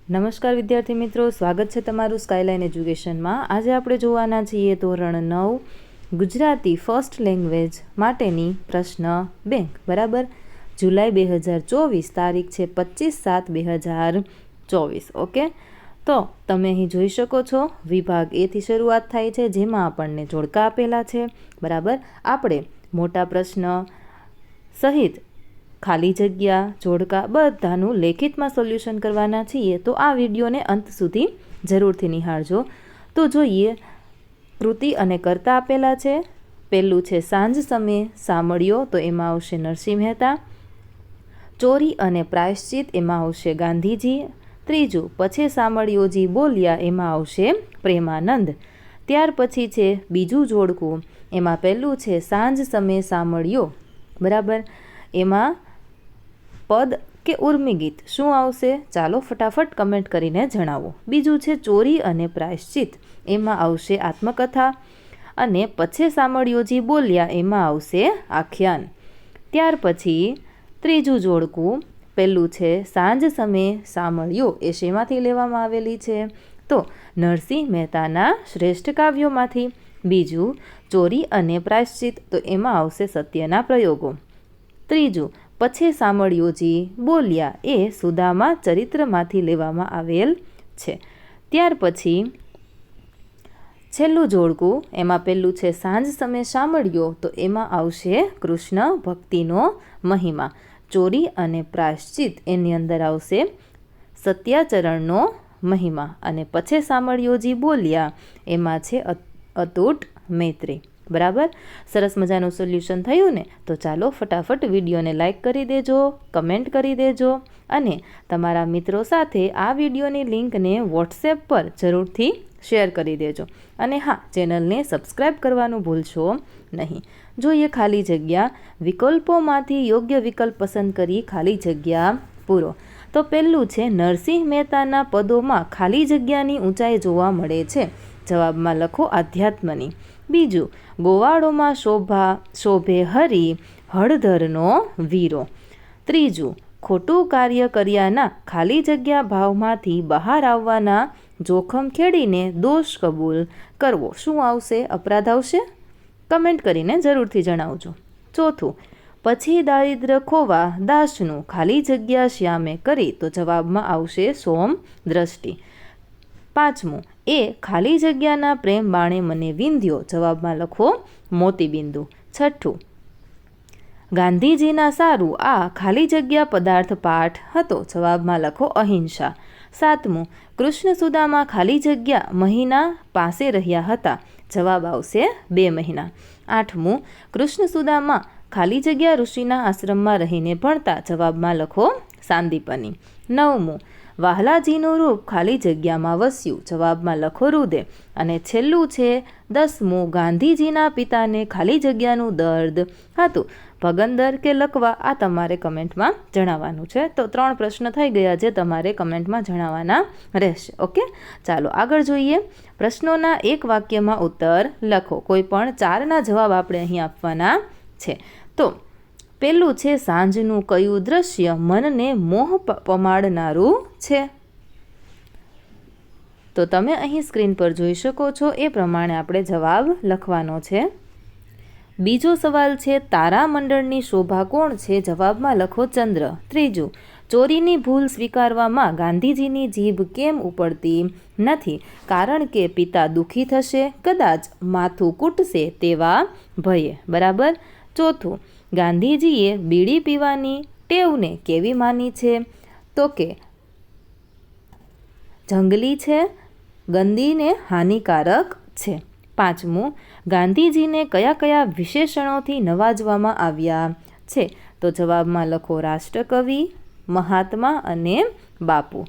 નમસ્કાર વિદ્યાર્થી મિત્રો, સ્વાગત છે તમારું સ્કાયલાઇન એજ્યુકેશનમાં। આજે આપણે જોવાના છીએ ધોરણ 9 ગુજરાતી ફર્સ્ટ લેંગ્વેજ માટેની પ્રશ્ન બેંક, બરાબર। જુલાઈ 2024, તારીખ છે 25/7/2024। ઓકે, તો તમે અહીં જોઈ શકો છો વિભાગ એથી શરૂઆત થાય છે, જેમાં આપણને જોડકા આપેલા છે, બરાબર। આપણે મોટા પ્રશ્ન સહિત ખાલી જગ્યા, જોડકા બધાનું લેખિતમાં સોલ્યુશન કરવાના છીએ, તો આ વિડીયોને અંત સુધી જરૂરથી નિહાળજો। તો જોઈએ, કૃતિ અને કર્તા આપેલા છે। પહેલું છે સાંજ સમયે સાંભળ્યો, તો એમાં આવશે નરસિંહ મહેતા। ચોરી અને પ્રાયશ્ચિત, એમાં આવશે ગાંધીજી। ત્રીજું પછી સાંભળ્યોજી બોલ્યા, એમાં આવશે પ્રેમાનંદ। ત્યાર પછી છે બીજું જોડકું, એમાં પહેલું છે સાંજ સમયે સાંભળ્યો, બરાબર। એમાં પદ કે ઉર્મી ગીત શું આવશે? ચાલો ફટાફટ કમેન્ટ કરીને જણાવો। બીજું છે ચોરી અને પ્રાયશ્ચિત, એમાં આવશે આત્મકથા। અને પછી સાંભળ્યોજી બોલ્યા, એમાં આવશે આખ્યાન। ત્યાર પછી ત્રીજું જોડકું, પહેલું છે સાંજ સમયે સાંભળ્યો, એ શેમાંથી લેવામાં આવેલી છે? તો નરસિંહ મહેતાના શ્રેષ્ઠ કાવ્યોમાંથી। બીજું ચોરી અને પ્રાયશ્ચિત, તો એમાં આવશે સત્યના પ્રયોગો। ત્રીજું પછી સાંભળ્યોજી બોલ્યા, એ સુદામા ચરિત્રમાંથી લેવામાં આવેલ છે। ત્યાર પછી છેલ્લું જોડકું, એમાં પહેલું છે સાંજ સમયે સાંભળ્યો, તો એમાં આવશે કૃષ્ણ ભક્તિનો મહિમા। ચોરી અને પ્રાયશ્ચિત, એની અંદર આવશે સત્યાચરણનો મહિમા। અને પછી સાંભળ્યોજી બોલ્યા, એમાં છે અતૂટ મૈત્રી, બરાબર। સરસ મજાનું સોલ્યુશન થયું ને? તો ચાલો ફટાફટ વિડીયોને લાઇક કરી દેજો, કમેન્ટ કરી દેજો, અને તમારા મિત્રો સાથે આ વિડીયોની લિંકને વોટ્સએપ પર જરૂરથી શેર કરી દેજો। અને હા, ચેનલને સબસ્ક્રાઈબ કરવાનું ભૂલશો નહીં। જોઈએ ખાલી જગ્યા, વિકલ્પોમાંથી યોગ્ય વિકલ્પ પસંદ કરી ખાલી જગ્યા પૂરો। તો પહેલું છે નરસિંહ મહેતાના પદોમાં ખાલી જગ્યાની ઊંચાઈ જોવા મળે છે, જવાબમાં લખો આધ્યાત્મની। બીજું, ગોવાળોમાં શોભે હરી, હળધરનો વીરો। ત્રીજું, ખોટું કાર્ય કર્યાના ખાલી જગ્યા ભાવમાંથી બહાર આવવાના જોખમ ખેડીને દોષ કબૂલ કરવો, શું આવશે? અપરાધ આવશે? કમેન્ટ કરીને જરૂરથી જણાવજો। ચોથું, પછી દારિદ્ર ખોવા દાસનું, ખાલી જગ્યા શ્યામે કરી, તો જવાબમાં આવશે સોમ દ્રષ્ટિ। પાંચમું, એ ખાલી જગ્યાના પ્રેમ બાણે મને વિંધ્યો, જવાબમાં લખો મોતીબિંદુ। છઠ્ઠું, ગાંધીજીના સારું આ ખાલી જગ્યા પદાર્થ પાઠ હતો, જવાબમાં લખો અહિંસા। સાતમું, કૃષ્ણ સુદામા ખાલી જગ્યા મહિના પાસે રહ્યા હતા, જવાબ આવશે 2 મહિના। આઠમું, કૃષ્ણ સુદામા ખાલી જગ્યા ઋષિના આશ્રમમાં રહીને ભણતા, જવાબમાં લખો સાંદીપની। નવમું, વાહલાજીનું રૂપ ખાલી જગ્યામાં વસ્યું, જવાબમાં લખો રુદે। અને છેલ્લું છે 10મું, ગાંધીજીના પિતાને ખાલી જગ્યાનું દર્દ હતું, ભગંદર કે લકવા, આ તમારે કમેન્ટમાં જણાવવાનું છે। તો 3 પ્રશ્ન થઈ ગયા, જે તમારે કમેન્ટમાં જણાવવાના રહેશે। ઓકે, ચાલો આગળ જોઈએ। પ્રશ્નોના એક વાક્યમાં ઉત્તર લખો। કોઈ પણ 4ના જવાબ આપણે અહીં આપવાના છે। તો પહેલું છે સાંજનું કયું દ્રશ્ય મનને મોહ પમાડનારું છે? તો તમે અહીં સ્ક્રીન પર જોઈ શકો છો, એ પ્રમાણે આપણે જવાબ લખવાનો છે। બીજો સવાલ છે તારામંડળની શોભા કોણ છે? જવાબમાં લખો ચંદ્ર। ત્રીજું, ચોરીની ભૂલ સ્વીકારવામાં ગાંધીજીની જીભ કેમ ઉપડતી નથી? કારણ કે પિતા દુઃખી થશે, કદાચ માથું કૂટશે તેવા ભયે, બરાબર। ચોથું, ગાંધીજીએ બીડી પીવાની ટેવને કેવી માની છે? તો કે જંગલી છે, ગંદી ને હાનિકારક છે। પાંચમું, ગાંધીજીને કયા કયા વિશેષણોથી નવાજવામાં આવ્યા છે? તો જવાબમાં લખો રાષ્ટ્રકવિ, મહાત્મા અને બાપુ।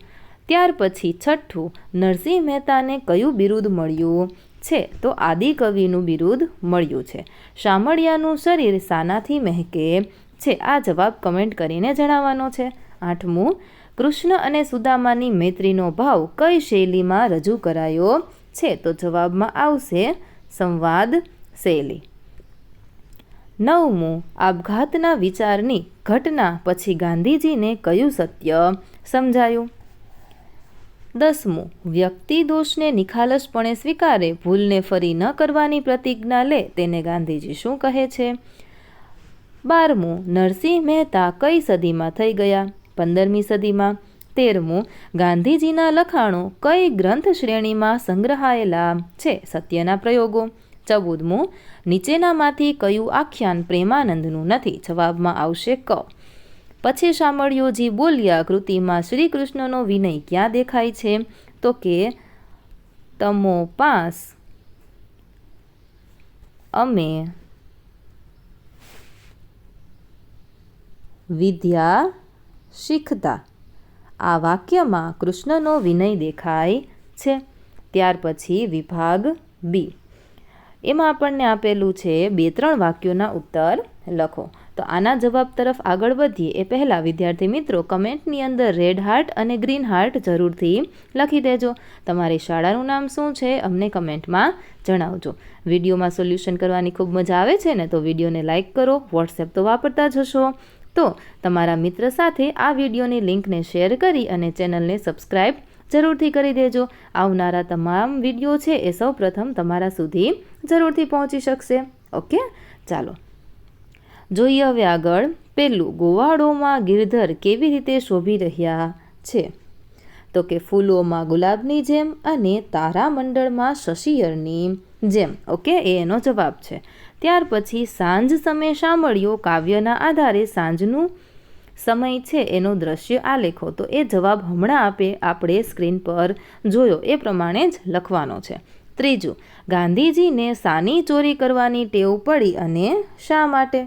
ત્યાર પછી છઠ્ઠું, નરસિંહ મહેતાને કયું બિરુદ મળ્યું છે? તો આદિકવિનું બિરુદ મળ્યું છે। શામળિયાનું શરીર શાનાથી મહેકે છે? આ જવાબ કમેન્ટ કરીને જણાવવાનો છે। આઠમું, કૃષ્ણ અને સુદામાની મૈત્રીનો ભાવ કઈ શૈલીમાં રજૂ કરાયો છે? તો જવાબમાં આવશે સંવાદ શૈલી। નવમું, આપઘાતના વિચારની ઘટના પછી ગાંધીજીને કયું સત્ય સમજાયું? 10મું, વ્યક્તિ દોષને નિખાલસપણે સ્વીકારે, ભૂલને ફરી ન કરવાની પ્રતિજ્ઞા લે, તેને ગાંધીજી શું કહે છે? 12મું, નરસિંહ મહેતા કઈ સદીમાં થઈ ગયા? 15મી સદીમાં. 13મું, ગાંધીજીના લખાણો કઈ ગ્રંથ શ્રેણીમાં સંગ્રહાયેલા છે? સત્યના પ્રયોગો. 14મું, નીચેનામાંથી કયું આખ્યાન પ્રેમાનંદનું નથી? જવાબમાં આવશે ક. પછી શામળિયોજી બોલ્યા, કૃતિમાં શ્રી કૃષ્ણનો વિનય ક્યાં દેખાય છે? તો કે તમો પાસ અમે વિદ્યા શીખતા. આ વાક્યમાં કૃષ્ણનો વિનય દેખાય છે. ત્યાર પછી વિભાગ બી, એમાં આપણને આપેલું છે 2-3 વાક્યોના ઉત્તર લખો. તો આના જવાબ તરફ આગળ વધીએ એ પહેલાં વિદ્યાર્થી મિત્રો કમેન્ટની અંદર રેડ હાર્ટ અને ગ્રીન હાર્ટ જરૂરથી લખી દેજો. તમારી શાળાનું નામ શું છે અમને કમેન્ટમાં જણાવજો. વિડીયોમાં સોલ્યુશન કરવાની ખૂબ મજા આવે છે ને, તો વિડીયોને લાઇક કરો. વોટ્સએપ તો વાપરતા જ હશો, તો તમારા મિત્ર સાથે આ વિડીયોની લિંકને શેર કરી અને ચેનલને સબસ્ક્રાઈબ જરૂરથી કરી દેજો. આવનારા તમામ વિડીયો છે એ સૌ પ્રથમ તમારા સુધી જરૂરથી પહોંચી શકશે. ઓકે, ચાલો જોઈએ હવે આગળ. પહેલું, ગોવાળોમાં ગિરધર કેવી રીતે શોભી રહ્યા છે? તો કે ફૂલોમાં ગુલાબની જેમ અને તારામંડળમાં શશિયરની જેમ. ઓકે, એ એનો જવાબ છે. ત્યાર પછી સાંજ સમય શામળિયો કાવ્યના આધારે સાંજનું સમય છે એનો દ્રશ્ય આલેખો. તો એ જવાબ હમણાં આપણે સ્ક્રીન પર જોયો એ પ્રમાણે જ લખવાનો છે. ત્રીજું, ગાંધીજીને શાની ચોરી કરવાની ટેવ પડી અને શા માટે?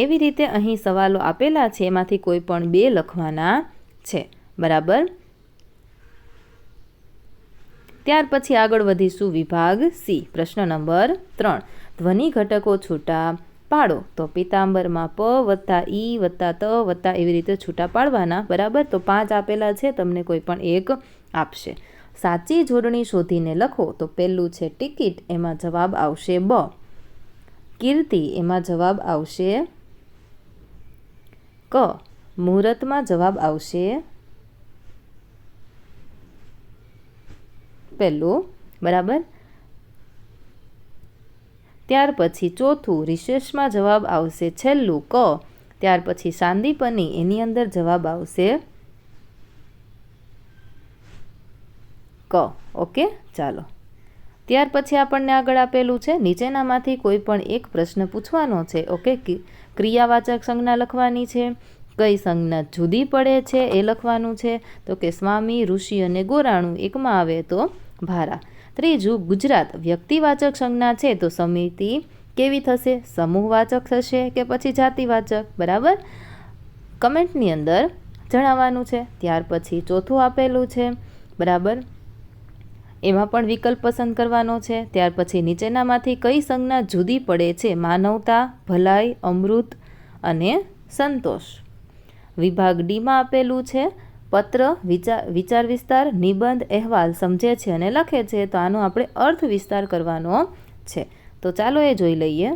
એવી રીતે અહીં સવાલો આપેલા છે, એમાંથી કોઈ પણ 2 લખવાના છે. બરાબર. ત્યાર પછી આગળ વધીશું વિભાગ સી. પ્રશ્ન નંબર 3, ધ્વનિ ઘટકો છૂટા પાડો. તો પિતાંબરમાં પ વત્તા ઈ વત્તા ત વત્તા એવી રીતે છૂટા પાડવાના. બરાબર. તો 5 આપેલા છે, તમને કોઈ પણ એક આપશે. સાચી જોડણી શોધીને લખો. તો પહેલું છે ટિકિટ, એમાં જવાબ આવશે બ. કીર્તિ, એમાં જવાબ આવશે ક. મુહૂર્તમાં જવાબ આવશે પહેલું. બરાબર. ત્યાર પછી ચોથું, રિસેસમાં જવાબ આવશે છેલ્લું ક. ત્યાર પછી સાંદીપની, એની અંદર જવાબ આવશે ક. ઓકે, ચાલો. ત્યાર પછી આપણને આગળ આપેલું છે નીચેનામાંથી કોઈ પણ એક પ્રશ્ન પૂછવાનો છે. ઓકે, ક્રિયાવાચક સંજ્ઞા લખવાની છે. કઈ સંજ્ઞા જુદી પડે છે એ લખવાનું છે. તો કે સ્વામી, ઋષિ અને ગોરાણું એકમાં આવે તો ભારા. ત્રીજું, ગુજરાત વ્યક્તિવાચક સંજ્ઞા છે તો સમિતિ કેવી થશે? સમૂહવાચક થશે કે પછી જાતિવાચક? બરાબર, કમેન્ટની અંદર જણાવવાનું છે. ત્યાર પછી ચોથું આપેલું છે. બરાબર, એમાં પણ વિકલ્પ પસંદ કરવાનો છે. ત્યાર પછી નીચેનામાંથી કઈ સંજ્ઞા જુદી પડે છે? માનવતા, ભલાઈ, અમૃત અને સંતોષ. વિભાગ ડીમાં આપેલું છે પત્ર, વિચાર વિસ્તાર, નિબંધ, અહેવાલ સમજે છે અને લખે છે. તો આનો આપણે અર્થ વિસ્તાર કરવાનો છે. તો ચાલો એ જોઈ લઈએ.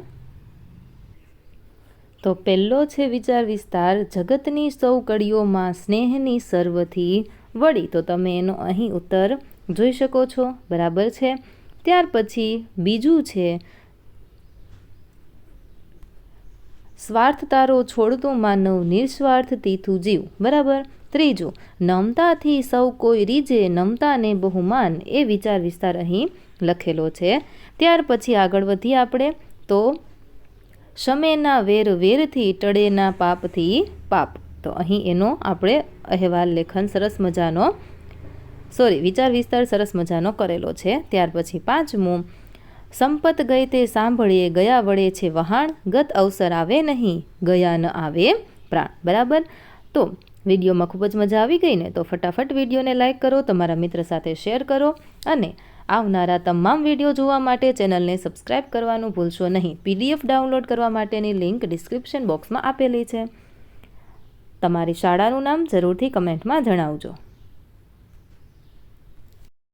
તો પહેલો છે વિચાર વિસ્તાર, જગતની સૌ કડીઓમાં સ્નેહની સર્વથી વળી. તો તમે એનો અહીં ઉત્તર જોઈ શકો છો. બરાબર છે. ત્યાર પછી બીજું છે સ્વાર્થ તારો છોડતો માનવ નિસ્વાર્થથી તું જીવ. બરાબર. ત્રીજું, નમતાથી સૌ કોઈ રીજે, નમતાને બહુમાન. એ વિચાર વિસ્તાર અહીં લખેલો છે. ત્યાર પછી આગળ વધીએ આપણે. તો શમેના વેર વેરથી, ટળેના પાપથી પાપ. તો અહીં એનો આપણે અહેવાલ લેખન સરસ મજાનો વિચાર વિસ્તાર સરસ મજાનો કરેલો છે. ત્યાર પછી 5મું, સંપત ગઈ તે સાંભળીએ, ગયા વળે છે વહાણ, ગત અવસર આવે નહીં, ગયા ન આવે પ્રાણ. બરાબર. તો વિડીયોમાં ખૂબ જ મજા આવી ગઈ ને, તો ફટાફટ વિડીયોને લાઇક કરો, તમારા મિત્ર સાથે શેર કરો અને આવનારા તમામ વિડીયો જોવા માટે ચેનલને સબસ્ક્રાઈબ કરવાનું ભૂલશો નહીં. PDF ડાઉનલોડ કરવા માટેની લિંક ડિસ્ક્રિપ્શન બોક્સમાં આપેલી છે. તમારી શાળાનું નામ જરૂરથી કમેન્ટમાં જણાવજો.